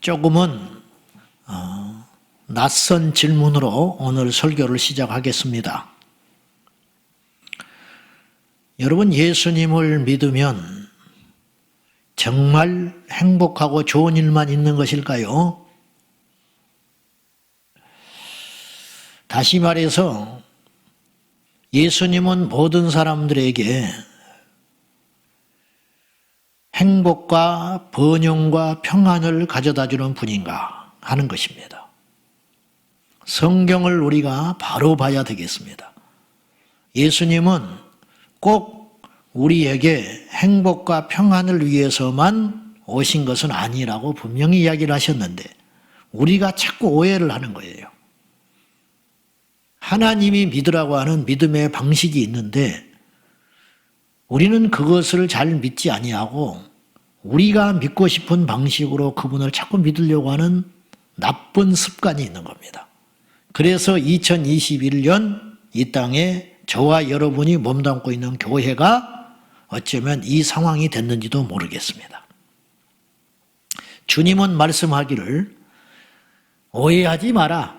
조금은 낯선 질문으로 오늘 설교를 시작하겠습니다. 여러분, 예수님을 믿으면 정말 행복하고 좋은 일만 있는 것일까요? 다시 말해서 예수님은 모든 사람들에게 행복과 번영과 평안을 가져다주는 분인가 하는 것입니다. 성경을 우리가 바로 봐야 되겠습니다. 예수님은 꼭 우리에게 행복과 평안을 위해서만 오신 것은 아니라고 분명히 이야기를 하셨는데 우리가 자꾸 오해를 하는 거예요. 하나님이 믿으라고 하는 믿음의 방식이 있는데 우리는 그것을 잘 믿지 아니하고 우리가 믿고 싶은 방식으로 그분을 자꾸 믿으려고 하는 나쁜 습관이 있는 겁니다. 그래서 2021년 이 땅에 저와 여러분이 몸담고 있는 교회가 어쩌면 이 상황이 됐는지도 모르겠습니다. 주님은 말씀하기를 오해하지 마라.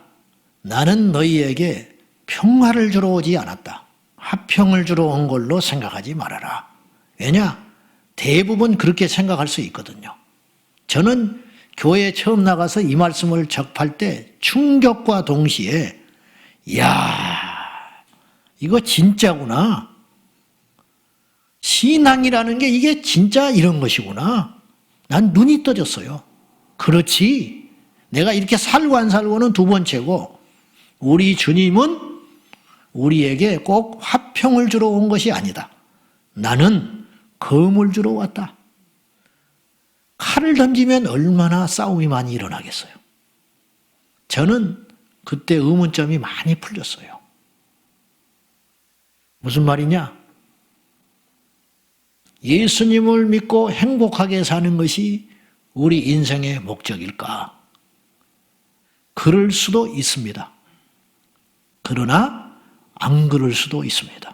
나는 너희에게 평화를 주러 오지 않았다. 화평을 주러 온 걸로 생각하지 말아라. 왜냐? 대부분 그렇게 생각할 수 있거든요. 저는 교회에 처음 나가서 이 말씀을 접할 때 충격과 동시에 이야, 이거 진짜구나. 신앙이라는 게 이게 진짜 이런 것이구나. 난 눈이 떠졌어요. 그렇지. 내가 이렇게 살고 안 살고는 두 번째고 우리 주님은 우리에게 꼭 화평을 주러 온 것이 아니다. 나는 검을 주러 왔다. 칼을 던지면 얼마나 싸움이 많이 일어나겠어요. 저는 그때 의문점이 많이 풀렸어요. 무슨 말이냐? 예수님을 믿고 행복하게 사는 것이 우리 인생의 목적일까? 그럴 수도 있습니다. 그러나 안 그럴 수도 있습니다.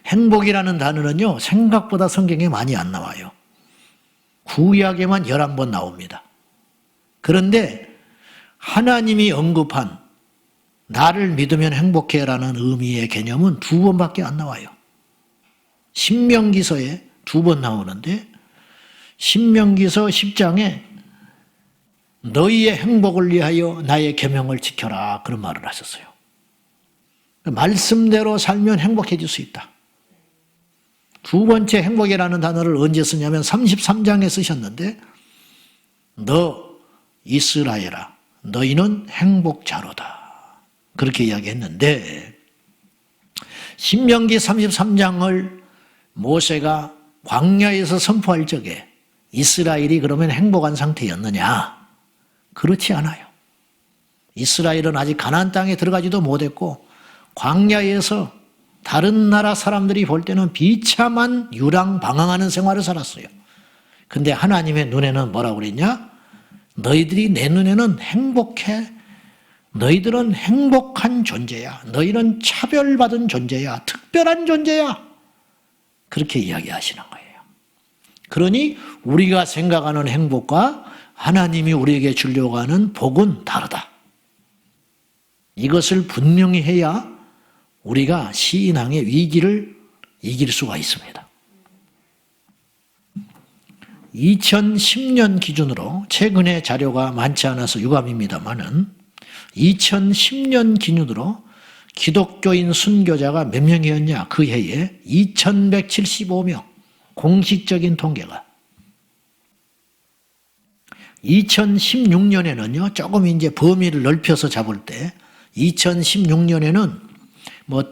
행복이라는 단어는요, 생각보다 성경에 많이 안 나와요. 구약에만 11번 나옵니다. 그런데 하나님이 언급한 나를 믿으면 행복해라는 의미의 개념은 2번밖에 안 나와요. 신명기서에 2번 나오는데 신명기서 10장에 너희의 행복을 위하여 나의 계명을 지켜라 그런 말을 하셨어요. 말씀대로 살면 행복해질 수 있다. 두 번째 행복이라는 단어를 언제 쓰냐면 33장에 쓰셨는데 너 이스라엘아 너희는 행복자로다 그렇게 이야기했는데 신명기 33장을 모세가 광야에서 선포할 적에 이스라엘이 그러면 행복한 상태였느냐? 그렇지 않아요. 이스라엘은 아직 가나안 땅에 들어가지도 못했고 광야에서 다른 나라 사람들이 볼 때는 비참한 유랑방황하는 생활을 살았어요. 근데 하나님의 눈에는 뭐라고 그랬냐? 너희들이 내 눈에는 행복해. 너희들은 행복한 존재야. 너희는 차별받은 존재야. 특별한 존재야. 그렇게 이야기하시는 거예요. 그러니 우리가 생각하는 행복과 하나님이 우리에게 주려고 하는 복은 다르다. 이것을 분명히 해야 우리가 신앙의 위기를 이길 수가 있습니다. 2010년 기준으로 최근에 자료가 많지 않아서 유감입니다만은 2010년 기준으로 기독교인 순교자가 몇 명이었냐? 그 해에 2175명 공식적인 통계가 2016년에는요 조금 이제 범위를 넓혀서 잡을 때 2016년에는 뭐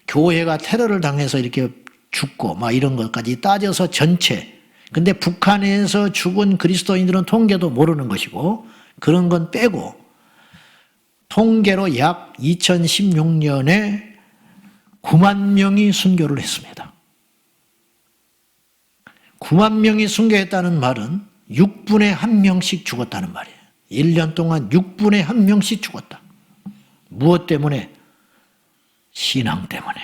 교회가 테러를 당해서 이렇게 죽고 막 이런 것까지 따져서 전체 근데 북한에서 죽은 그리스도인들은 통계도 모르는 것이고 그런 건 빼고 통계로 약 2016년에 9만 명이 순교를 했습니다. 9만 명이 순교했다는 말은 6분의 1명씩 죽었다는 말이에요. 1년 동안 6분의 1명씩 죽었다. 무엇 때문에? 신앙 때문에.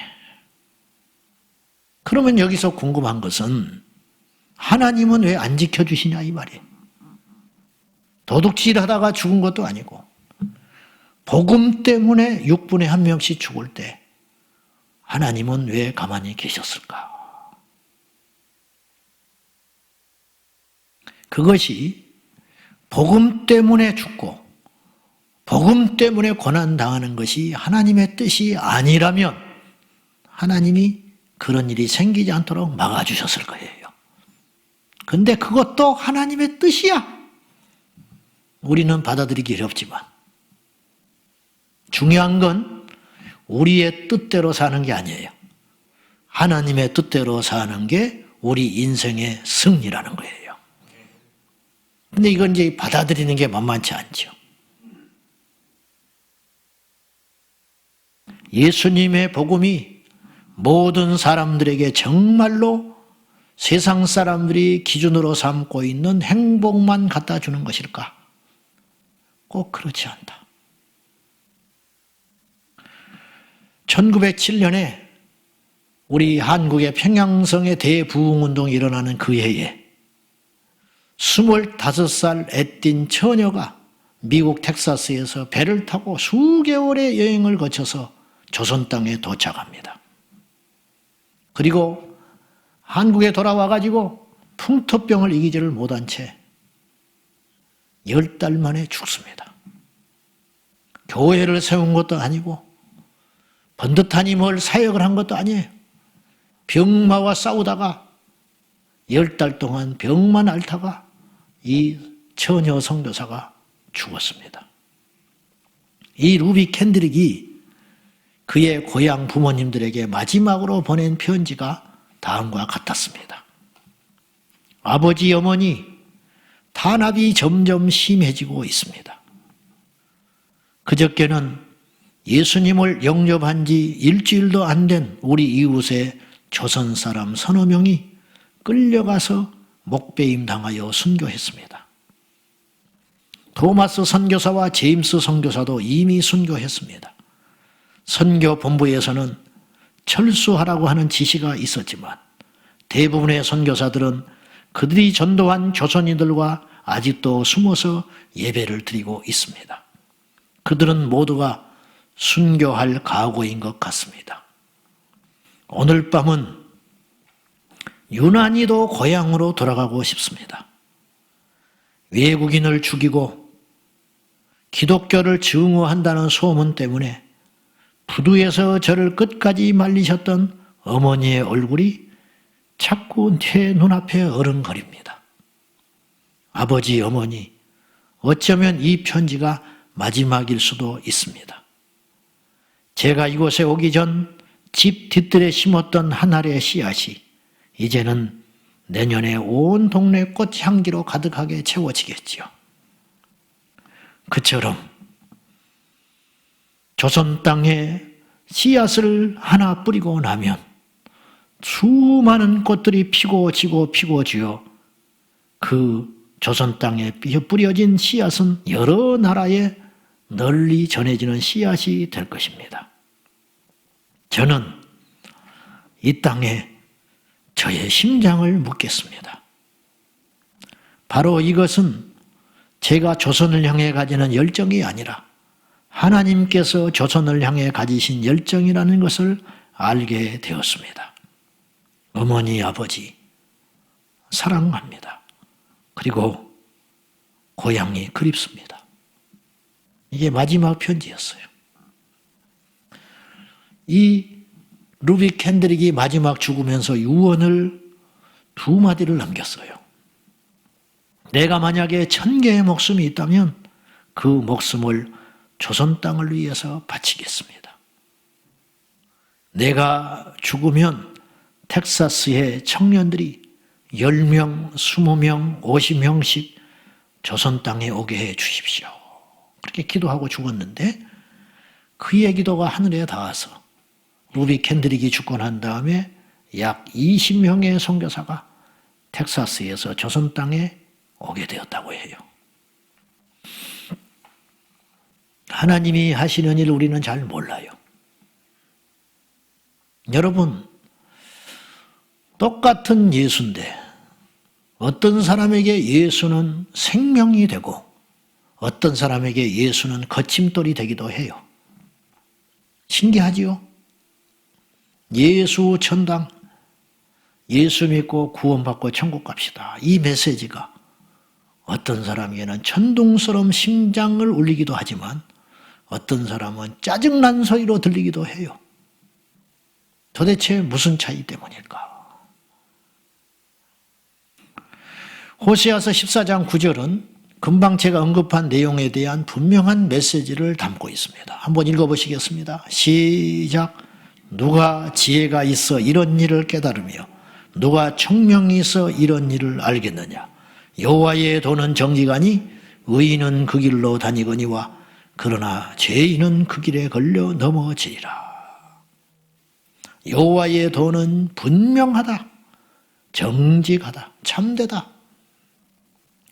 그러면 여기서 궁금한 것은 하나님은 왜 안 지켜주시냐 이 말이에요. 도둑질하다가 죽은 것도 아니고 복음 때문에 6분의 1명씩 죽을 때 하나님은 왜 가만히 계셨을까? 그것이 복음 때문에 죽고 복음 때문에 고난당하는 것이 하나님의 뜻이 아니라면 하나님이 그런 일이 생기지 않도록 막아주셨을 거예요. 근데 그것도 하나님의 뜻이야. 우리는 받아들이기 어렵지만 중요한 건 우리의 뜻대로 사는 게 아니에요. 하나님의 뜻대로 사는 게 우리 인생의 승리라는 거예요. 근데 이건 이제 받아들이는 게 만만치 않죠. 예수님의 복음이 모든 사람들에게 정말로 세상 사람들이 기준으로 삼고 있는 행복만 갖다 주는 것일까? 꼭 그렇지 않다. 1907년에 우리 한국의 평양성의 대부흥운동이 일어나는 그 해에 25살 애띤 처녀가 미국 텍사스에서 배를 타고 수개월의 여행을 거쳐서 조선 땅에 도착합니다. 그리고 한국에 돌아와 가지고 풍토병을 이기지를 못한 채 10달 만에 죽습니다. 교회를 세운 것도 아니고 번듯하니 뭘 사역을 한 것도 아니에요. 병마와 싸우다가 10달 동안 병만 앓다가 이 처녀 선교사가 죽었습니다. 이 루비 캔드릭이 그의 고향 부모님들에게 마지막으로 보낸 편지가 다음과 같았습니다. 아버지, 어머니, 탄압이 점점 심해지고 있습니다. 그저께는 예수님을 영접한 지 일주일도 안 된 우리 이웃의 조선 사람 서너 명이 끌려가서 목배임 당하여 순교했습니다. 토마스 선교사와 제임스 선교사도 이미 순교했습니다. 선교본부에서는 철수하라고 하는 지시가 있었지만 대부분의 선교사들은 그들이 전도한 조선인들과 아직도 숨어서 예배를 드리고 있습니다. 그들은 모두가 순교할 각오인 것 같습니다. 오늘 밤은 유난히도 고향으로 돌아가고 싶습니다. 외국인을 죽이고 기독교를 증오한다는 소문 때문에 부두에서 저를 끝까지 말리셨던 어머니의 얼굴이 자꾸 제 눈앞에 어른거립니다. 아버지, 어머니, 어쩌면 이 편지가 마지막일 수도 있습니다. 제가 이곳에 오기 전 집 뒤뜰에 심었던 한 알의 씨앗이 이제는 내년에 온 동네 꽃향기로 가득하게 채워지겠지요. 그처럼 조선 땅에 씨앗을 하나 뿌리고 나면 수많은 꽃들이 피고 지고 피고 지어 그 조선 땅에 뿌려진 씨앗은 여러 나라에 널리 전해지는 씨앗이 될 것입니다. 저는 이 땅에 저의 심장을 묻겠습니다. 바로 이것은 제가 조선을 향해 가지는 열정이 아니라 하나님께서 조선을 향해 가지신 열정이라는 것을 알게 되었습니다. 어머니, 아버지, 사랑합니다. 그리고 고향이 그립습니다. 이게 마지막 편지였어요. 이 루비 캔드릭이 마지막 죽으면서 유언을 2마디를 남겼어요. 내가 만약에 1000개의 목숨이 있다면 그 목숨을 조선 땅을 위해서 바치겠습니다. 내가 죽으면 텍사스의 청년들이 10명, 20명, 50명씩 조선 땅에 오게 해 주십시오. 그렇게 기도하고 죽었는데 그의 기도가 하늘에 닿아서 루비 캔드릭이 죽고 난 다음에 약 20명의 선교사가 텍사스에서 조선 땅에 오게 되었다고 해요. 하나님이 하시는 일 우리는 잘 몰라요. 여러분, 똑같은 예수인데 어떤 사람에게 예수는 생명이 되고 어떤 사람에게 예수는 거침돌이 되기도 해요. 신기하지요? 예수 천당, 예수 믿고 구원받고 천국 갑시다. 이 메시지가 어떤 사람에게는 천둥처럼 심장을 울리기도 하지만 어떤 사람은 짜증난 소리로 들리기도 해요. 도대체 무슨 차이 때문일까? 호세아서 14장 9절은 금방 제가 언급한 내용에 대한 분명한 메시지를 담고 있습니다. 한번 읽어보시겠습니다. 시작. 누가 지혜가 있어 이런 일을 깨달으며 누가 청명이 있어 이런 일을 알겠느냐. 여호와의 도는 정직하니 의인은 그 길로 다니거니와 그러나 죄인은 그 길에 걸려 넘어지리라. 여호와의 도는 분명하다, 정직하다, 참되다.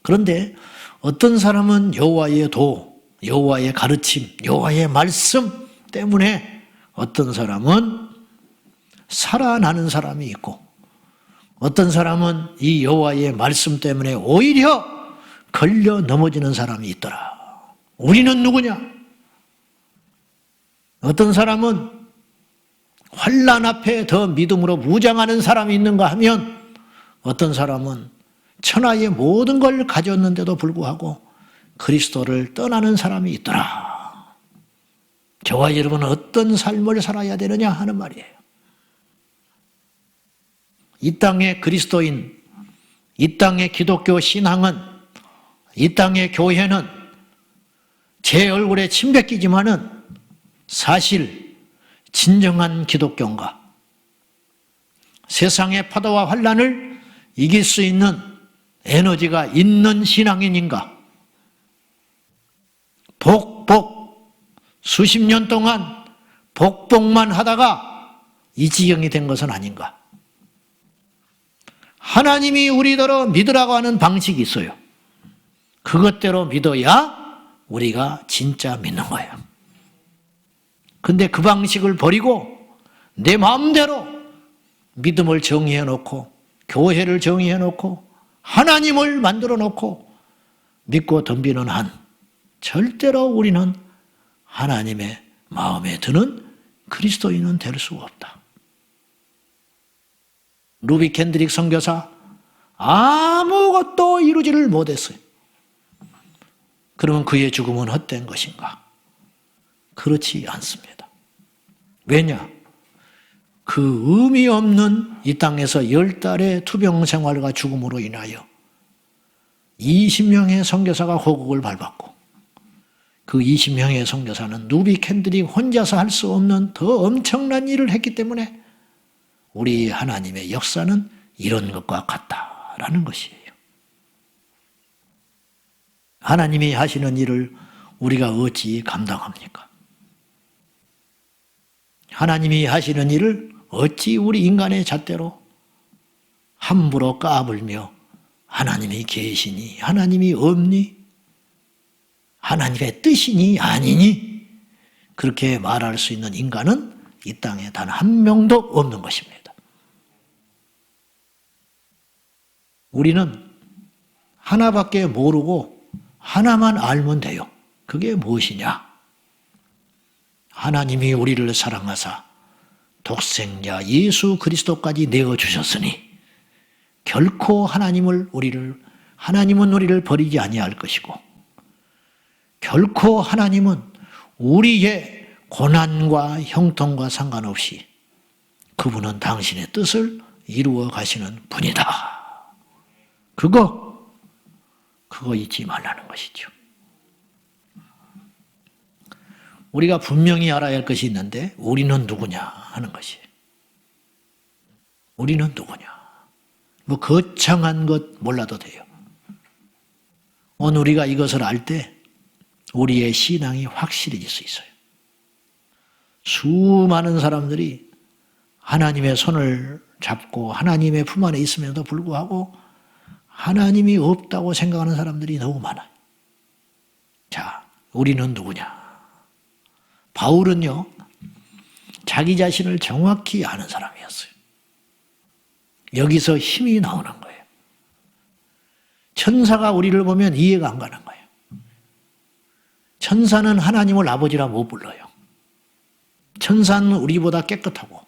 그런데 어떤 사람은 여호와의 도, 여호와의 가르침, 여호와의 말씀 때문에 어떤 사람은 살아나는 사람이 있고 어떤 사람은 이 여호와의 말씀 때문에 오히려 걸려 넘어지는 사람이 있더라. 우리는 누구냐? 어떤 사람은 환난 앞에 더 믿음으로 무장하는 사람이 있는가 하면 어떤 사람은 천하의 모든 걸 가졌는데도 불구하고 그리스도를 떠나는 사람이 있더라. 저와 여러분은 어떤 삶을 살아야 되느냐 하는 말이에요. 이 땅의 그리스도인, 이 땅의 기독교 신앙은, 이 땅의 교회는 제 얼굴에 침 뱉기지만은 사실 진정한 기독교인가? 세상의 파도와 환난을 이길 수 있는 에너지가 있는 신앙인인가? 수십 년 동안 복만 하다가 이 지경이 된 것은 아닌가? 하나님이 우리더러 믿으라고 하는 방식이 있어요. 그것대로 믿어야 우리가 진짜 믿는 거예요. 근데 그 방식을 버리고 내 마음대로 믿음을 정의해 놓고 교회를 정의해 놓고 하나님을 만들어 놓고 믿고 덤비는 한 절대로 우리는 하나님의 마음에 드는 그리스도인은 될 수가 없다. 루비 캔드릭 선교사 아무것도 이루지를 못했어요. 그러면 그의 죽음은 헛된 것인가? 그렇지 않습니다. 왜냐? 그 의미 없는 이 땅에서 10달의 투병 생활과 죽음으로 인하여 20명의 선교사가 호국을 밟았고 그 20명의 선교사는 루비 캔드릭 혼자서 할 수 없는 더 엄청난 일을 했기 때문에 우리 하나님의 역사는 이런 것과 같다라는 것이에요. 하나님이 하시는 일을 우리가 어찌 감당합니까? 하나님이 하시는 일을 어찌 우리 인간의 잣대로 함부로 까불며 하나님이 계시니, 하나님이 없니, 하나님의 뜻이니 아니니 그렇게 말할 수 있는 인간은 이 땅에 단 한 명도 없는 것입니다. 우리는 하나밖에 모르고 하나만 알면 돼요. 그게 무엇이냐? 하나님이 우리를 사랑하사 독생자 예수 그리스도까지 내어주셨으니 결코 하나님은 우리를 버리지 아니할 것이고 결코 하나님은 우리의 고난과 형통과 상관없이 그분은 당신의 뜻을 이루어 가시는 분이다. 그거 잊지 말라는 것이죠. 우리가 분명히 알아야 할 것이 있는데 우리는 누구냐 하는 것이에요. 우리는 누구냐. 뭐 거창한 것 몰라도 돼요. 오늘 우리가 이것을 알 때 우리의 신앙이 확실해질 수 있어요. 수많은 사람들이 하나님의 손을 잡고 하나님의 품 안에 있음에도 불구하고 하나님이 없다고 생각하는 사람들이 너무 많아요. 자, 우리는 누구냐? 바울은요, 자기 자신을 정확히 아는 사람이었어요. 여기서 힘이 나오는 거예요. 천사가 우리를 보면 이해가 안 가는 거예요. 천사는 하나님을 아버지라 못 불러요. 천사는 우리보다 깨끗하고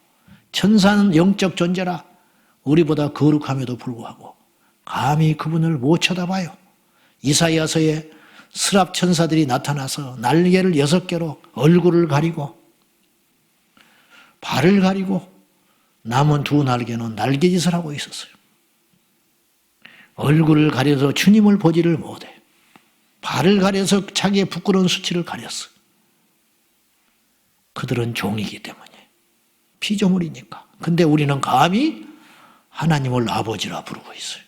천사는 영적 존재라 우리보다 거룩함에도 불구하고 감히 그분을 못 쳐다봐요. 이사야서에 스랍 천사들이 나타나서 날개를 6개로 얼굴을 가리고 발을 가리고 남은 2 날개는 날개짓을 하고 있었어요. 얼굴을 가려서 주님을 보지를 못해. 발을 가려서 자기의 부끄러운 수치를 가렸어. 그들은 종이기 때문에. 피조물이니까. 근데 우리는 감히 하나님을 아버지라 부르고 있어요.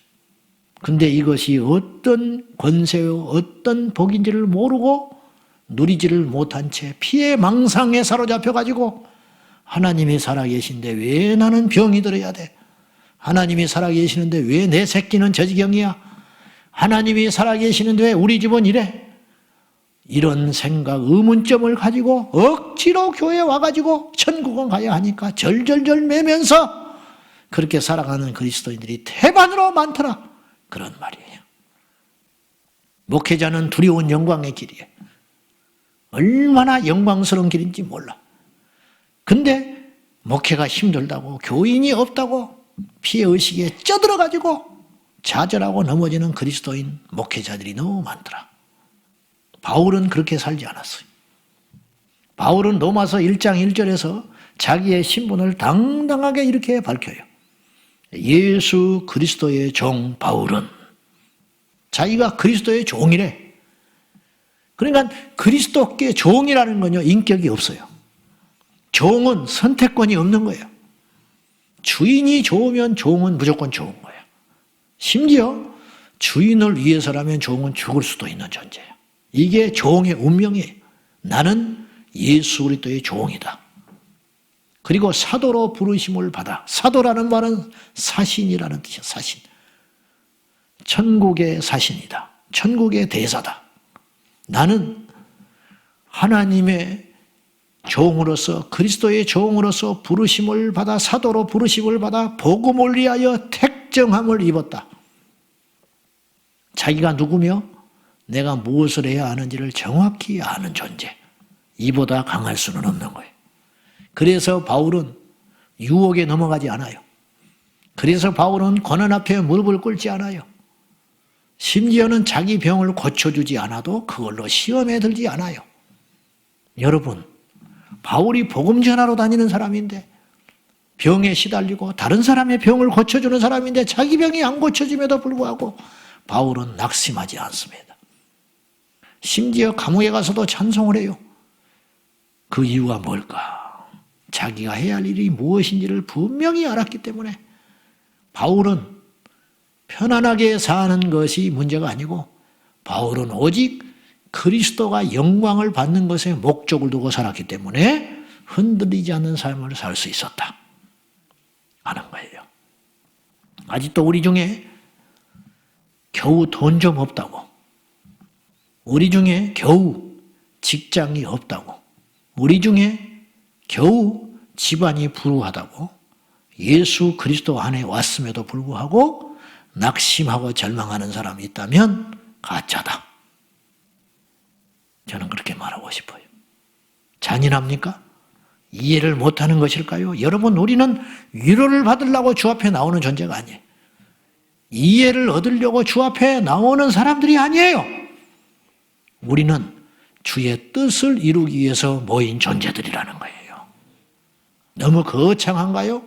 근데 이것이 어떤 권세요, 어떤 복인지를 모르고 누리지를 못한 채 피해 망상에 사로잡혀가지고 하나님이 살아계신데 왜 나는 병이 들어야 돼? 하나님이 살아계시는데 왜 내 새끼는 저 지경이야? 하나님이 살아계시는데 왜 우리 집은 이래? 이런 생각, 의문점을 가지고 억지로 교회에 와가지고 천국은 가야 하니까 절절절 매면서 그렇게 살아가는 그리스도인들이 태반으로 많더라. 그런 말이에요. 목회자는 두려운 영광의 길이에요. 얼마나 영광스러운 길인지 몰라. 근데 목회가 힘들다고 교인이 없다고 피해의식에 쪄들어가지고 좌절하고 넘어지는 그리스도인 목회자들이 너무 많더라. 바울은 그렇게 살지 않았어요. 바울은 로마서 1장 1절에서 자기의 신분을 당당하게 이렇게 밝혀요. 예수 그리스도의 종 바울은 자기가 그리스도의 종이래. 그러니까 그리스도께 종이라는 건요 인격이 없어요. 종은 선택권이 없는 거예요. 주인이 좋으면 종은 무조건 좋은 거예요. 심지어 주인을 위해서라면 종은 죽을 수도 있는 존재예요. 이게 종의 운명이에요. 나는 예수 그리스도의 종이다. 그리고 사도로 부르심을 받아. 사도라는 말은 사신이라는 뜻이야. 사신. 천국의 사신이다. 천국의 대사다. 나는 하나님의 종으로서 그리스도의 종으로서 부르심을 받아 사도로 부르심을 받아 복음을 위하여 택정함을 입었다. 자기가 누구며 내가 무엇을 해야 하는지를 정확히 아는 존재. 이보다 강할 수는 없는 거예요. 그래서 바울은 유혹에 넘어가지 않아요. 그래서 바울은 고난 앞에 무릎을 꿇지 않아요. 심지어는 자기 병을 고쳐주지 않아도 그걸로 시험에 들지 않아요. 여러분, 바울이 복음 전하러 다니는 사람인데 병에 시달리고 다른 사람의 병을 고쳐주는 사람인데 자기 병이 안 고쳐짐에도 불구하고 바울은 낙심하지 않습니다. 심지어 감옥에 가서도 찬송을 해요. 그 이유가 뭘까? 자기가 해야 할 일이 무엇인지를 분명히 알았기 때문에 바울은 편안하게 사는 것이 문제가 아니고 바울은 오직 그리스도가 영광을 받는 것에 목적을 두고 살았기 때문에 흔들리지 않는 삶을 살 수 있었다 하는 거예요. 아직도 우리 중에 겨우 돈 좀 없다고, 우리 중에 겨우 직장이 없다고, 우리 중에 겨우 집안이 불우하다고 예수 그리스도 안에 왔음에도 불구하고 낙심하고 절망하는 사람이 있다면 가짜다. 저는 그렇게 말하고 싶어요. 잔인합니까? 이해를 못하는 것일까요? 여러분, 우리는 위로를 받으려고 주 앞에 나오는 존재가 아니에요. 이해를 얻으려고 주 앞에 나오는 사람들이 아니에요. 우리는 주의 뜻을 이루기 위해서 모인 존재들이라는 거예요. 너무 거창한가요?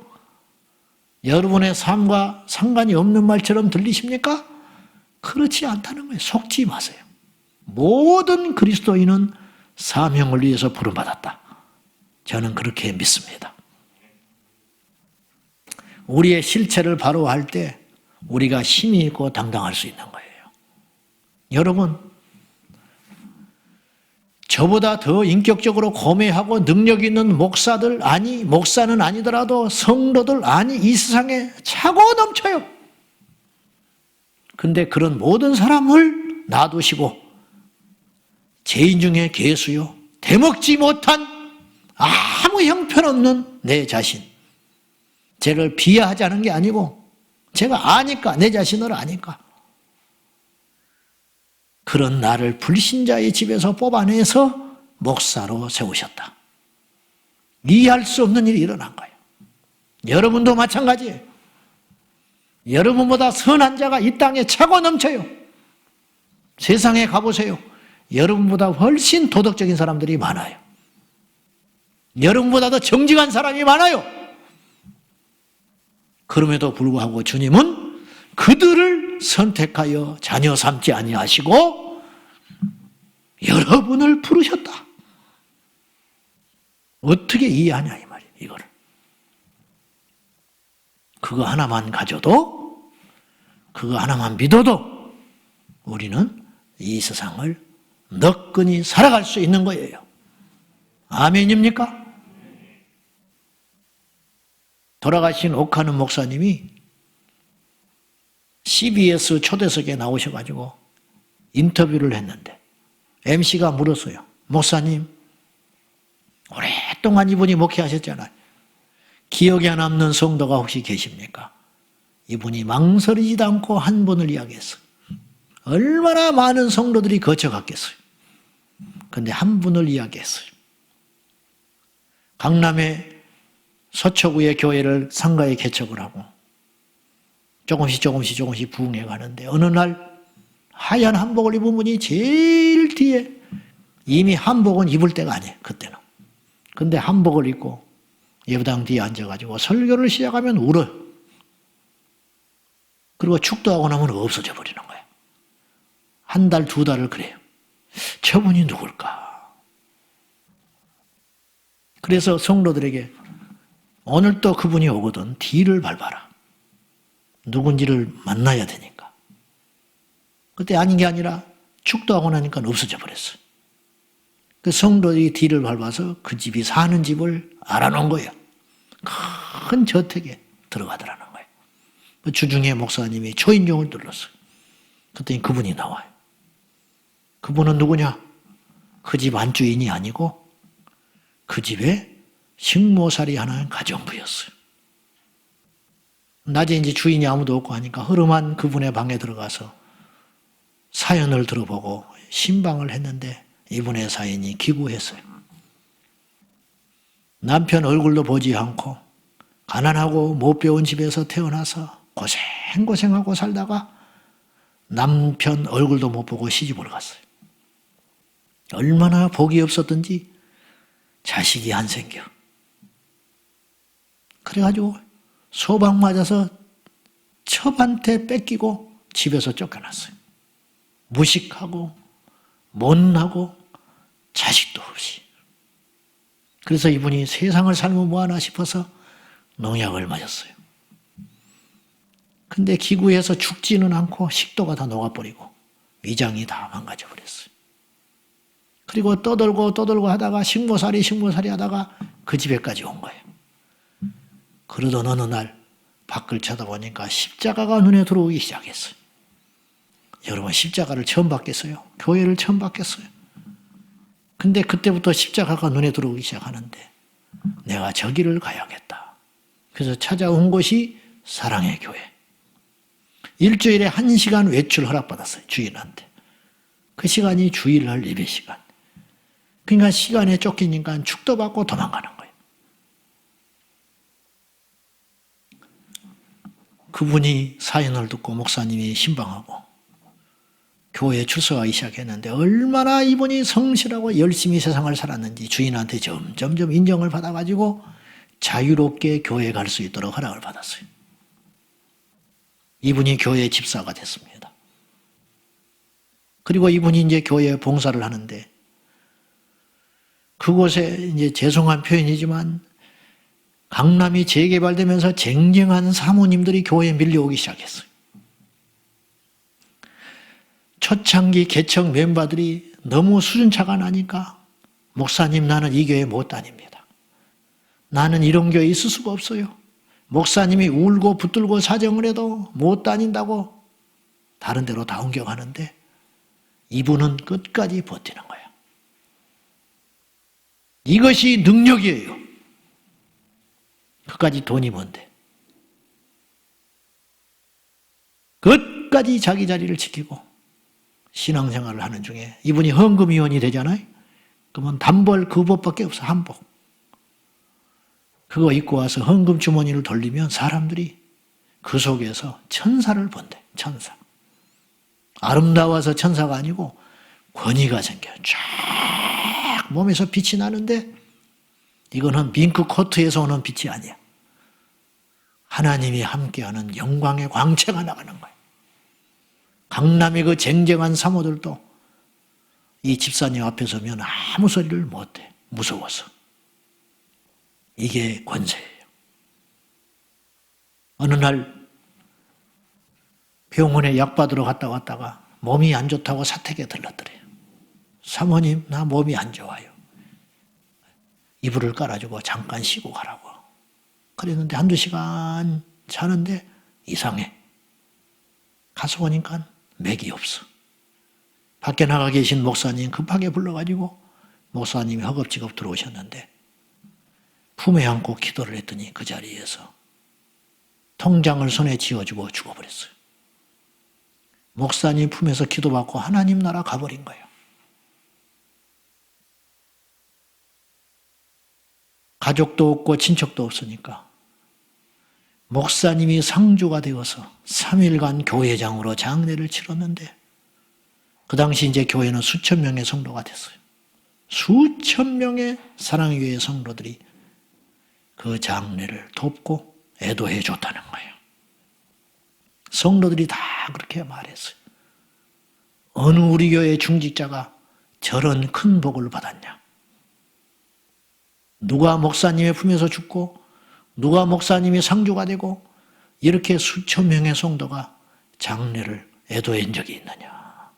여러분의 삶과 상관이 없는 말처럼 들리십니까? 그렇지 않다는 거예요. 속지 마세요. 모든 그리스도인은 사명을 위해서 부름받았다. 저는 그렇게 믿습니다. 우리의 실체를 바로 할 때 우리가 힘이 있고 당당할 수 있는 거예요. 여러분, 저보다 더 인격적으로 고매하고 능력 있는 목사들, 아니 목사는 아니더라도 성도들, 아니 이 세상에 차고 넘쳐요. 근데 그런 모든 사람을 놔두시고 죄인 중에 괴수요, 대먹지 못한 아무 형편없는 내 자신, 쟤를 비하하지 않은 게 아니고 제가 아니까, 내 자신을 아니까 그런 나를 불신자의 집에서 뽑아내서 목사로 세우셨다. 이해할 수 없는 일이 일어난 거예요. 여러분도 마찬가지예요. 여러분보다 선한 자가 이 땅에 차고 넘쳐요. 세상에 가보세요. 여러분보다 훨씬 도덕적인 사람들이 많아요. 여러분보다 더 정직한 사람이 많아요. 그럼에도 불구하고 주님은 그들을 선택하여 자녀 삼지 아니하시고 여러분을 부르셨다. 어떻게 이해하냐 이 말이에요. 이거를. 그거 하나만 가져도, 그거 하나만 믿어도 우리는 이 세상을 너끈히 살아갈 수 있는 거예요. 아멘입니까? 돌아가신 오카는 목사님이 CBS 초대석에 나오셔가지고 인터뷰를 했는데 MC가 물었어요. 목사님, 오랫동안 이분이 목회하셨잖아요. 기억에 남는 성도가 혹시 계십니까? 이분이 망설이지도 않고 한 분을 이야기했어요. 얼마나 많은 성도들이 거쳐갔겠어요. 그런데 한 분을 이야기했어요. 강남의 서초구의 교회를 상가에 개척을 하고 조금씩 부흥해 가는데 어느 날 하얀 한복을 입은 분이 제일 뒤에, 이미 한복은 입을 때가 아니에요. 그때는. 근데 한복을 입고 예배당 뒤에 앉아가지고 설교를 시작하면 울어요. 그리고 축도하고 나면 없어져 버리는 거예요. 한 달, 두 달을 그래요. 저분이 누굴까? 그래서 성도들에게 오늘 또 그분이 오거든 뒤를 밟아라. 누군지를 만나야 되니까. 그때 아닌 게 아니라 축도하고 나니까 없어져 버렸어요. 그 성도들이 뒤를 밟아서 그 집이 사는 집을 알아놓은 거예요. 큰 저택에 들어가더라는 거예요. 주중에 목사님이 초인종을 눌렀어요. 그랬더니 그분이 나와요. 그분은 누구냐? 그 집 안주인이 아니고 그 집에 식모살이 하는 가정부였어요. 낮에 이제 주인이 아무도 없고 하니까 허름한 그분의 방에 들어가서 사연을 들어보고 신방을 했는데 이분의 사연이 기구했어요. 남편 얼굴도 보지 않고 가난하고 못 배운 집에서 태어나서 고생하고 살다가 남편 얼굴도 못 보고 시집을 갔어요. 얼마나 복이 없었던지 자식이 안 생겨. 그래가지고 소방 맞아서 첩한테 뺏기고 집에서 쫓겨났어요. 무식하고 못나고 자식도 없이. 그래서 이분이 세상을 살면 뭐하나 싶어서 농약을 맞았어요. 근데 기구에서 죽지는 않고 식도가 다 녹아버리고 위장이 다 망가져버렸어요. 그리고 떠들고 하다가 식모살이 하다가 그 집에까지 온 거예요. 그러던 어느 날 밖을 쳐다보니까 십자가가 눈에 들어오기 시작했어요. 여러분, 십자가를 처음 봤겠어요? 교회를 처음 봤겠어요? 근데 그때부터 십자가가 눈에 들어오기 시작하는데 내가 저기를 가야겠다. 그래서 찾아온 곳이 사랑의 교회. 일주일에 1시간 외출 허락받았어요. 주인한테. 그 시간이 주일날 예배 시간. 그러니까 시간에 쫓기니까 축도 받고 도망가는 거예요. 그분이 사연을 듣고 목사님이 신방하고 교회에 출석하기 시작했는데 얼마나 이분이 성실하고 열심히 세상을 살았는지 주인한테 점점 인정을 받아가지고 자유롭게 교회에 갈 수 있도록 허락을 받았어요. 이분이 교회 집사가 됐습니다. 그리고 이분이 이제 교회에 봉사를 하는데 그곳에 이제 죄송한 표현이지만 강남이 재개발되면서 쟁쟁한 사모님들이 교회에 밀려오기 시작했어요. 초창기 개척 멤버들이 너무 수준차가 나니까 목사님, 나는 이 교회 못 다닙니다. 나는 이런 교회에 있을 수가 없어요. 목사님이 울고 붙들고 사정을 해도 못 다닌다고 다른 데로 다 옮겨가는데 이분은 끝까지 버티는 거예요. 이것이 능력이에요. 그까지 돈이 뭔데. 끝까지 자기 자리를 지키고 신앙생활을 하는 중에 이분이 헌금위원이 되잖아요. 그러면 단벌 그 법밖에 없어. 한복. 그거 입고 와서 헌금 주머니를 돌리면 사람들이 그 속에서 천사를 본대. 천사. 아름다워서 천사가 아니고 권위가 생겨요. 쫙 몸에서 빛이 나는데 이거는 밍크 코트에서 오는 빛이 아니야. 하나님이 함께하는 영광의 광채가 나가는 거예요. 강남의 그 쟁쟁한 사모들도 이 집사님 앞에 서면 아무 소리를 못해. 무서워서. 이게 권세예요. 어느 날 병원에 약 받으러 갔다 왔다가 몸이 안 좋다고 사택에 들렀더래요. 사모님, 나 몸이 안 좋아요. 이불을 깔아주고 잠깐 쉬고 가라고. 그랬는데 한두 시간 자는데 이상해. 가서 보니까 맥이 없어. 밖에 나가 계신 목사님 급하게 불러가지고 목사님이 허겁지겁 들어오셨는데 품에 안고 기도를 했더니 그 자리에서 통장을 손에 쥐어주고 죽어버렸어요. 목사님 품에서 기도받고 하나님 나라 가버린 거예요. 가족도 없고 친척도 없으니까 목사님이 상주가 되어서 3일간 교회장으로 장례를 치렀는데 그 당시 이제 교회는 수천 명의 성도가 됐어요. 수천 명의 사랑의 교회 성도들이 그 장례를 돕고 애도해 줬다는 거예요. 성도들이 다 그렇게 말했어요. 어느 우리 교회 중직자가 저런 큰 복을 받았냐? 누가 목사님의 품에서 죽고 누가 목사님이 상주가 되고 이렇게 수천 명의 성도가 장례를 애도한 적이 있느냐?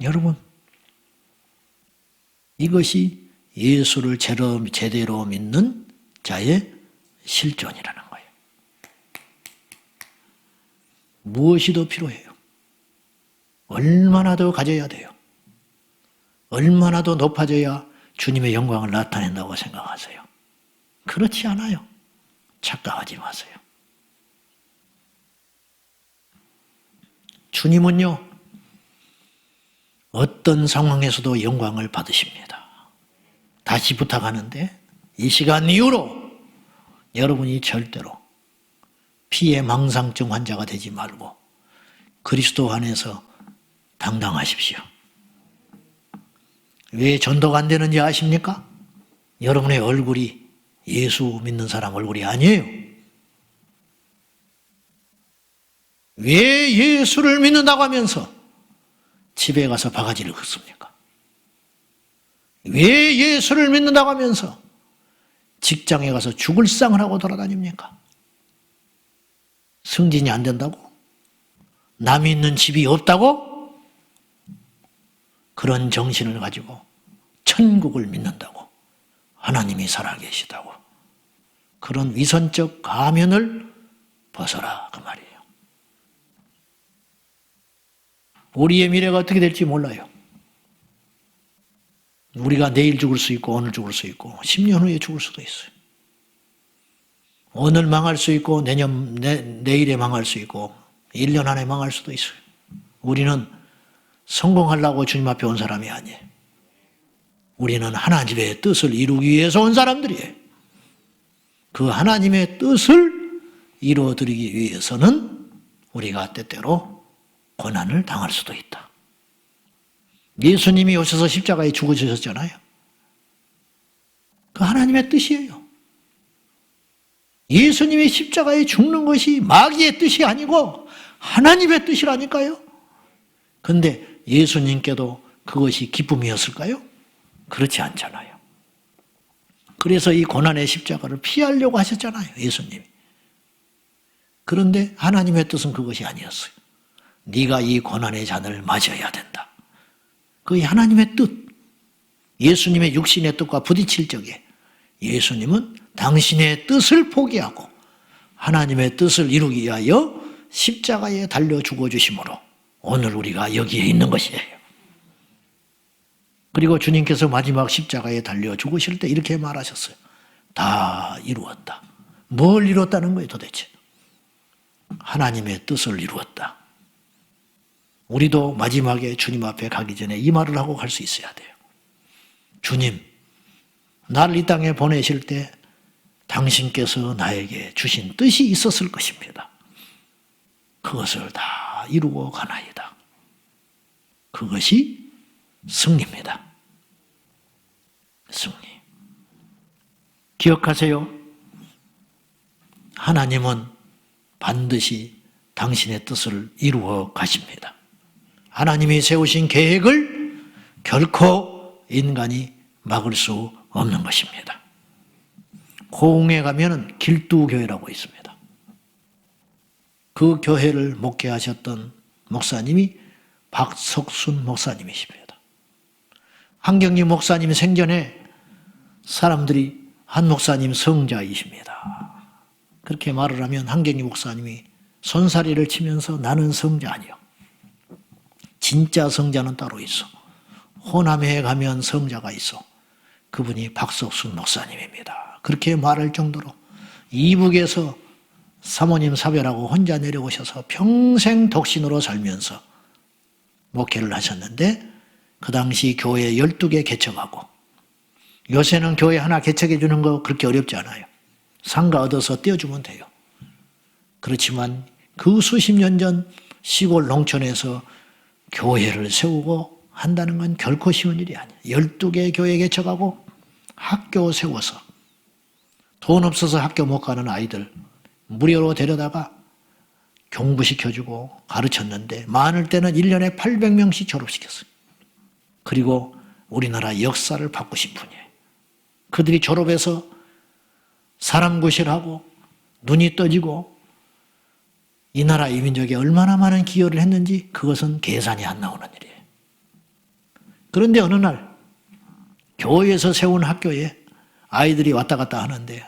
여러분, 이것이 예수를 제대로 믿는 자의 실존이라는 거예요. 무엇이 더 필요해요? 얼마나 더 가져야 돼요? 얼마나 더 높아져야 주님의 영광을 나타낸다고 생각하세요? 그렇지 않아요. 착각하지 마세요. 주님은요, 어떤 상황에서도 영광을 받으십니다. 다시 부탁하는데 이 시간 이후로 여러분이 절대로 피해 망상증 환자가 되지 말고 그리스도 안에서 당당하십시오. 왜 전도가 안 되는지 아십니까? 여러분의 얼굴이 예수 믿는 사람 얼굴이 아니에요. 왜 예수를 믿는다고 하면서 집에 가서 바가지를 긋습니까? 왜 예수를 믿는다고 하면서 직장에 가서 죽을 상을 하고 돌아다닙니까? 승진이 안 된다고? 남이 있는 집이 없다고? 그런 정신을 가지고 천국을 믿는다고, 하나님이 살아계시다고, 그런 위선적 가면을 벗어라 그 말이에요. 우리의 미래가 어떻게 될지 몰라요. 우리가 내일 죽을 수 있고 오늘 죽을 수 있고 10년 후에 죽을 수도 있어요. 오늘 망할 수 있고 내일에 망할 수 있고 1년 안에 망할 수도 있어요. 우리는 성공하려고 주님 앞에 온 사람이 아니에요. 우리는 하나님의 뜻을 이루기 위해서 온 사람들이에요. 그 하나님의 뜻을 이루어드리기 위해서는 우리가 때때로 고난을 당할 수도 있다. 예수님이 오셔서 십자가에 죽으셨잖아요. 그 하나님의 뜻이에요. 예수님이 십자가에 죽는 것이 마귀의 뜻이 아니고 하나님의 뜻이라니까요. 그런데 예수님께도 그것이 기쁨이었을까요? 그렇지 않잖아요. 그래서 이 고난의 십자가를 피하려고 하셨잖아요, 예수님이. 그런데 하나님의 뜻은 그것이 아니었어요. 네가 이 고난의 잔을 마셔야 된다. 그게 하나님의 뜻. 예수님의 육신의 뜻과 부딪힐 적에 예수님은 당신의 뜻을 포기하고 하나님의 뜻을 이루기 위하여 십자가에 달려 죽어주심으로 오늘 우리가 여기에 있는 것이에요. 그리고 주님께서 마지막 십자가에 달려 죽으실 때 이렇게 말하셨어요. 다 이루었다. 뭘 이루었다는 거예요 도대체? 하나님의 뜻을 이루었다. 우리도 마지막에 주님 앞에 가기 전에 이 말을 하고 갈 수 있어야 돼요. 주님, 나를 이 땅에 보내실 때 당신께서 나에게 주신 뜻이 있었을 것입니다. 그것을 다 이루고 가나이다. 그것이 승리입니다. 승리. 기억하세요. 하나님은 반드시 당신의 뜻을 이루어 가십니다. 하나님이 세우신 계획을 결코 인간이 막을 수 없는 것입니다. 고흥에 가면은 길두교회라고 있습니다. 그 교회를 목회하셨던 목사님이 박석순 목사님이십니다. 한경리 목사님 생전에 사람들이 한 목사님 성자이십니다. 그렇게 말을 하면 한경리 목사님이 손사리를 치면서 나는 성자 아니요. 진짜 성자는 따로 있어. 호남에 가면 성자가 있어. 그분이 박석순 목사님입니다. 그렇게 말할 정도로 이북에서 사모님 사별하고 혼자 내려오셔서 평생 독신으로 살면서 목회를 하셨는데 그 당시 교회 12개 개척하고 요새는 교회 하나 개척해 주는 거 그렇게 어렵지 않아요. 상가 얻어서 떼어주면 돼요. 그렇지만 그 수십 년 전 시골 농촌에서 교회를 세우고 한다는 건 결코 쉬운 일이 아니에요. 12개 교회 개척하고 학교 세워서 돈 없어서 학교 못 가는 아이들 무료로 데려다가 공부시켜주고 가르쳤는데 많을 때는 1년에 800명씩 졸업시켰어요. 그리고 우리나라 역사를 바꾸신 분이에요. 그들이 졸업해서 사람 구실하고 눈이 떠지고 이 나라 이민족에 얼마나 많은 기여를 했는지 그것은 계산이 안 나오는 일이에요. 그런데 어느 날 교회에서 세운 학교에 아이들이 왔다 갔다 하는데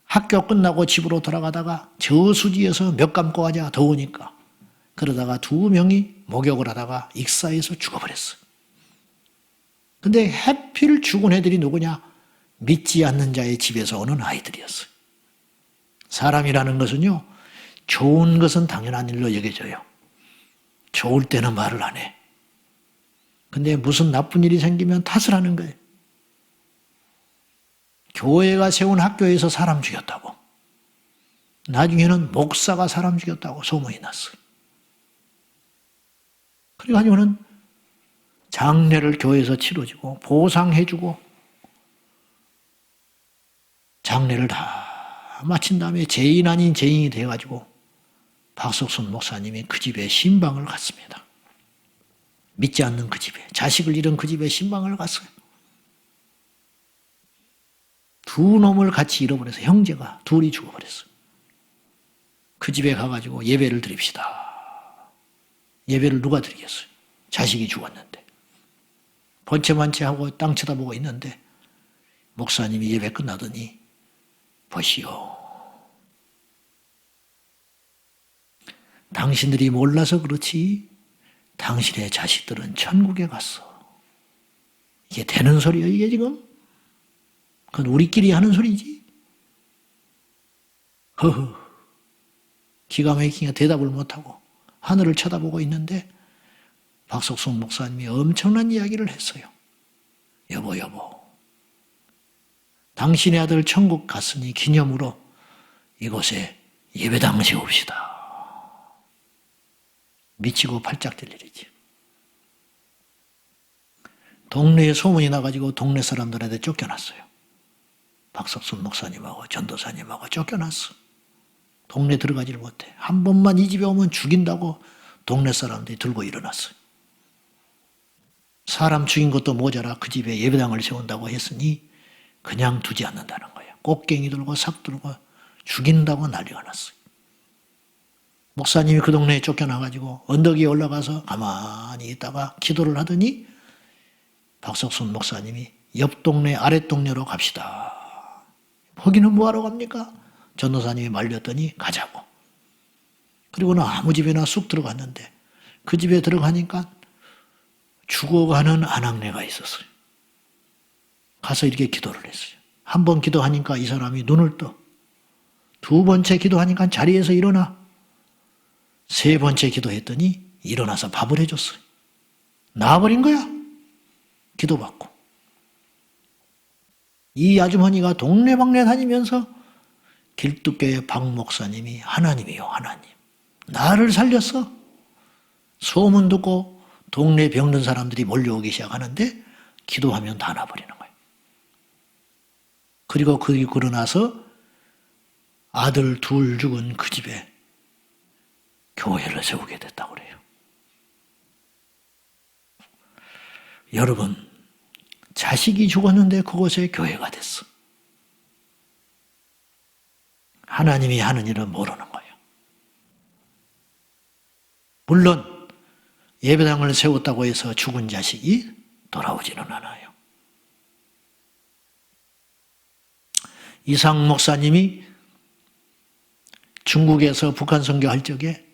학교 끝나고 집으로 돌아가다가 저수지에서 몇 감고 가자 더우니까 그러다가 2명이 목욕을 하다가 익사해서 죽어버렸어요. 근데 해필 죽은 애들이 누구냐? 믿지 않는 자의 집에서 오는 아이들이었어요. 사람이라는 것은요, 좋은 것은 당연한 일로 여겨져요. 좋을 때는 말을 안 해. 근데 무슨 나쁜 일이 생기면 탓을 하는 거예요. 교회가 세운 학교에서 사람 죽였다고. 나중에는 목사가 사람 죽였다고 소문이 났어요. 그래가지고는 장례를 교회에서 치러주고 보상해주고 장례를 다 마친 다음에 죄인 아닌 죄인이 돼가지고 박석순 목사님이 그 집에 신방을 갔습니다. 믿지 않는 그 집에, 자식을 잃은 그 집에 신방을 갔어요. 2놈을 같이 잃어버려서 형제가 둘이 죽어버렸어요. 그 집에 가가지고 예배를 드립시다. 예배를 누가 드리겠어요? 자식이 죽었는데. 번체만체하고 땅 쳐다보고 있는데 목사님이 예배 끝나더니 보시오. 당신들이 몰라서 그렇지 당신의 자식들은 천국에 갔어. 이게 되는 소리예요, 이게 지금? 그건 우리끼리 하는 소리지. 허허. 기가 막히게 대답을 못하고 하늘을 쳐다보고 있는데 박석순 목사님이 엄청난 이야기를 했어요. 여보. 당신의 아들 천국 갔으니 기념으로 이곳에 예배당 세웁시다. 미치고 팔짝 뛸 일이지. 동네에 소문이 나가지고 동네 사람들한테 쫓겨났어요. 박석순 목사님하고 전도사님하고 쫓겨났어. 동네 들어가지를 못해. 한 번만 이 집에 오면 죽인다고 동네 사람들이 들고 일어났어요. 사람 죽인 것도 모자라 그 집에 예배당을 세운다고 했으니 그냥 두지 않는다는 거예요. 꽃갱이 들고 삭 들고 죽인다고 난리가 났어요. 목사님이 그 동네에 쫓겨나가지고 언덕 위에 올라가서 가만히 있다가 기도를 하더니 박석순 목사님이 옆 동네 아랫 동네로 갑시다. 거기는 뭐하러 갑니까? 전도사님이 말렸더니 가자고. 그리고는 아무 집에나 쑥 들어갔는데 그 집에 들어가니까 죽어가는 아낙네가 있었어요. 가서 이렇게 기도를 했어요. 한 번 기도하니까 이 사람이 눈을 떠. 2번째 기도하니까 자리에서 일어나. 3번째 기도했더니 일어나서 밥을 해줬어요. 나와버린 거야. 기도받고. 이 아주머니가 동네방네 다니면서 길뚝교회 박 목사님이 하나님이요 하나님 나를 살렸어. 소문 듣고 동네 병든 사람들이 몰려오기 시작하는데 기도하면 다 나버리는 거예요. 그리고 그러고 나서 아들 둘 죽은 그 집에 교회를 세우게 됐다고 그래요. 여러분, 자식이 죽었는데 그곳에 교회가 됐어. 하나님이 하는 일은 모르는 거예요. 물론 예배당을 세웠다고 해서 죽은 자식이 돌아오지는 않아요. 이상 목사님이 중국에서 북한 선교할 적에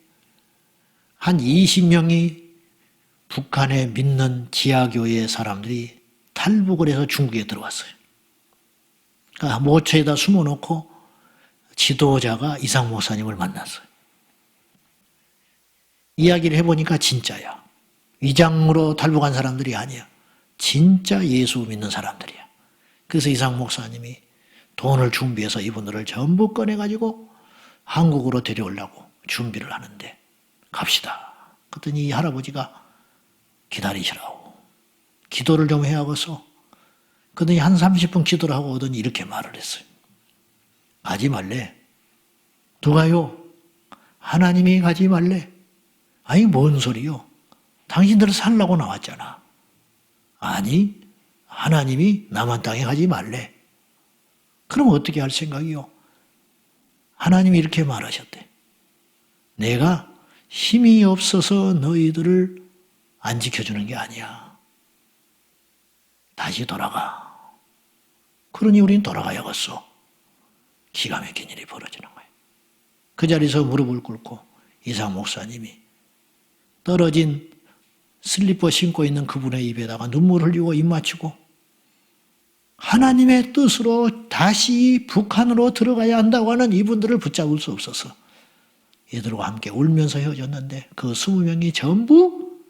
한 20명이 북한에 믿는 지하교회 사람들이 탈북을 해서 중국에 들어왔어요. 그러니까 모처에다 숨어놓고 지도자가 이상 목사님을 만났어요. 이야기를 해보니까 진짜야. 위장으로 탈북한 사람들이 아니야. 진짜 예수 믿는 사람들이야. 그래서 이상 목사님이 돈을 준비해서 이분들을 전부 꺼내가지고 한국으로 데려오려고 준비를 하는데 갑시다. 그랬더니 이 할아버지가 기다리시라고. 기도를 좀 해야겠어. 그러더니 한 30분 기도를 하고 오더니 이렇게 말을 했어요. 가지 말래. 누가요? 하나님이 가지 말래. 아니 뭔 소리요? 당신들 살라고 나왔잖아. 아니 하나님이 남한 땅에 가지 말래. 그럼 어떻게 할 생각이요? 하나님이 이렇게 말하셨대. 내가 힘이 없어서 너희들을 안 지켜주는 게 아니야. 다시 돌아가. 그러니 우린 돌아가야겠어. 기가 막힌 일이 벌어지는 거예요. 그 자리에서 무릎을 꿇고 이상 목사님이 떨어진 슬리퍼 신고 있는 그분의 입에다가 눈물 흘리고 입 맞추고 하나님의 뜻으로 다시 북한으로 들어가야 한다고 하는 이분들을 붙잡을 수 없어서 얘들과 함께 울면서 헤어졌는데 그 20명이 전부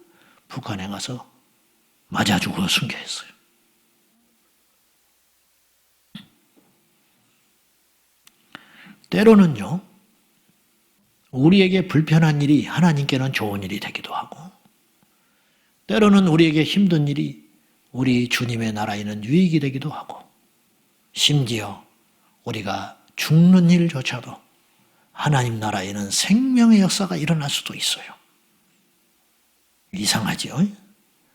북한에 가서 맞아 죽어 순교했어요. 때로는요, 우리에게 불편한 일이 하나님께는 좋은 일이 되기도 하고, 때로는 우리에게 힘든 일이 우리 주님의 나라에는 유익이 되기도 하고, 심지어 우리가 죽는 일조차도 하나님 나라에는 생명의 역사가 일어날 수도 있어요. 이상하죠?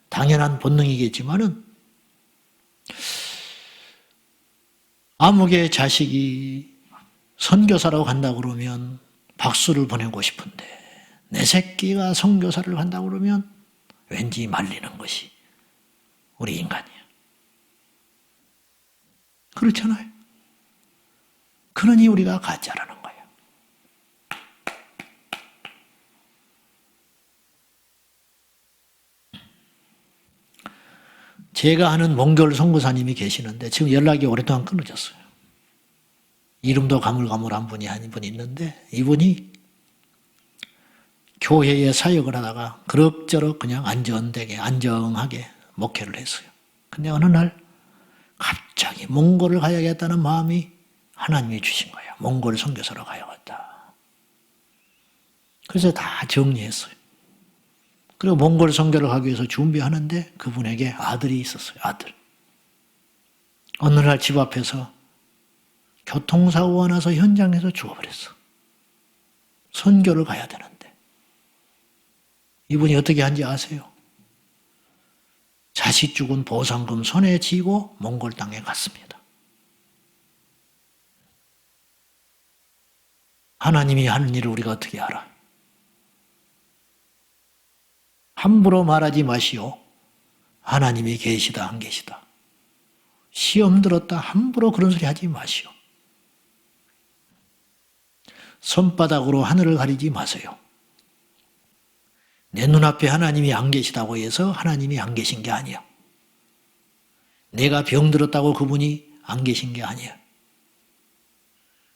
당연한 본능이겠지만은 아무개 자식이 선교사로 간다고 그러면 박수를 보내고 싶은데 내 새끼가 선교사를 간다고 그러면 왠지 말리는 것이 우리 인간이에요. 그렇잖아요. 그러니 우리가 가짜라는 거예요. 제가 아는 몽골 선교사님이 계시는데 지금 연락이 오랫동안 끊어졌어요. 이름도 가물가물한 분이 한 분이 있는데 이분이 교회에 사역을 하다가 그럭저럭 그냥 안정하게 목회를 했어요. 근데 어느 날 갑자기 몽골을 가야겠다는 마음이 하나님이 주신 거예요. 몽골 선교사로 가야겠다. 그래서 다 정리했어요. 그리고 몽골 선교를 가기 위해서 준비하는데 그분에게 아들이 있었어요. 아들. 어느 날 집 앞에서 교통사고가 나서 현장에서 죽어버렸어. 선교를 가야 되는데. 이분이 어떻게 한지 아세요? 자식 죽은 보상금 손에 쥐고 몽골 땅에 갔습니다. 하나님이 하는 일을 우리가 어떻게 알아? 함부로 말하지 마시오. 하나님이 계시다 안 계시다. 시험 들었다 함부로 그런 소리 하지 마시오. 손바닥으로 하늘을 가리지 마세요. 내 눈앞에 하나님이 안 계시다고 해서 하나님이 안 계신 게 아니야. 내가 병들었다고 그분이 안 계신 게 아니야.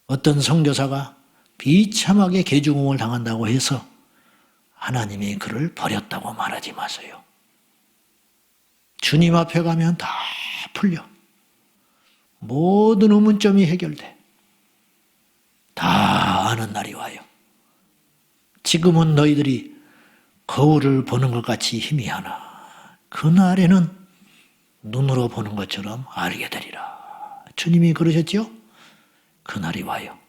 어떤 선교사가 비참하게 개죽음을 당한다고 해서 하나님이 그를 버렸다고 말하지 마세요. 주님 앞에 가면 다 풀려. 모든 의문점이 해결돼. 다 아는 날이 와요. 지금은 너희들이 거울을 보는 것 같이 희미하나 그날에는 눈으로 보는 것처럼 알게 되리라. 주님이 그러셨죠? 그날이 와요.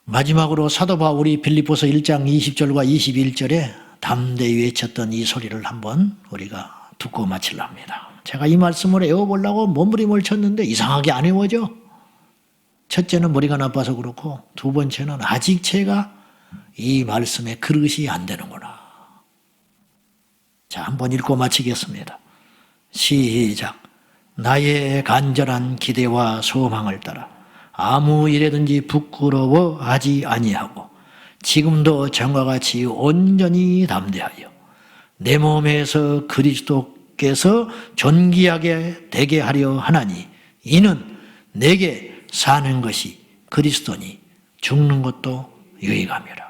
마지막으로 사도 바울이 빌립보서 1장 20절과 21절에 담대히 외쳤던 이 소리를 한번 우리가 듣고 마치려 합니다. 제가 이 말씀을 외워보려고 몸부림을 쳤는데 이상하게 안 외워져. 첫째는 머리가 나빠서 그렇고 두 번째는 아직 제가 이 말씀에 그릇이 안 되는구나. 자, 한번 읽고 마치겠습니다. 시작. 나의 간절한 기대와 소망을 따라 아무 일에든지 부끄러워하지 아니하고 지금도 전과 같이 온전히 담대하여 내 몸에서 그리스도께서 존귀하게 되게 하려 하나니 이는 내게 사는 것이 그리스도니 죽는 것도 유익함이라.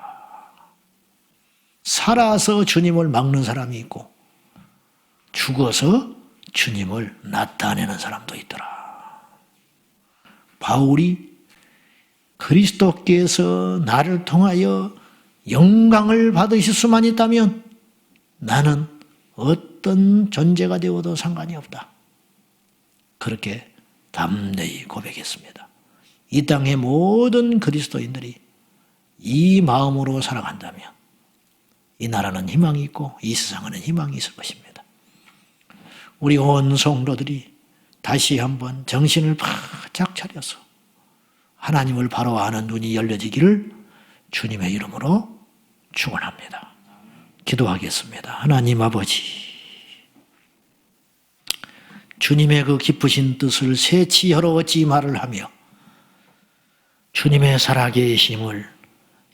살아서 주님을 막는 사람이 있고 죽어서 주님을 나타내는 사람도 있더라. 바울이 그리스도께서 나를 통하여 영광을 받으실 수만 있다면 나는 어떤 존재가 되어도 상관이 없다. 그렇게 담대히 고백했습니다. 이 땅의 모든 그리스도인들이 이 마음으로 살아간다면 이 나라는 희망이 있고 이 세상에는 희망이 있을 것입니다. 우리 온 성도들이 다시 한번 정신을 바짝 차려서 하나님을 바로 아는 눈이 열려지기를 주님의 이름으로 축원합니다. 기도하겠습니다. 하나님 아버지, 주님의 그 기쁘신 뜻을 세치하러 어찌 말을 하며 주님의 살아계심을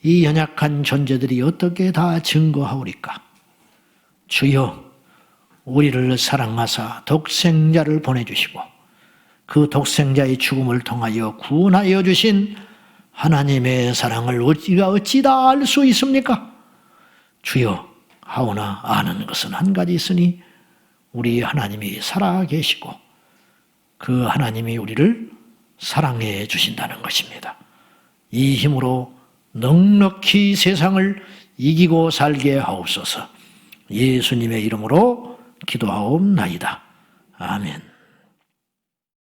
이 연약한 존재들이 어떻게 다 증거하오리까? 주여, 우리를 사랑하사 독생자를 보내주시고 그 독생자의 죽음을 통하여 구원하여 주신 하나님의 사랑을 우리가 어찌 다 알 수 있습니까? 주여, 하오나 아는 것은 한 가지 있으니 우리 하나님이 살아계시고 그 하나님이 우리를 사랑해 주신다는 것입니다. 이 힘으로 넉넉히 세상을 이기고 살게 하옵소서. 예수님의 이름으로 기도하옵나이다. 아멘.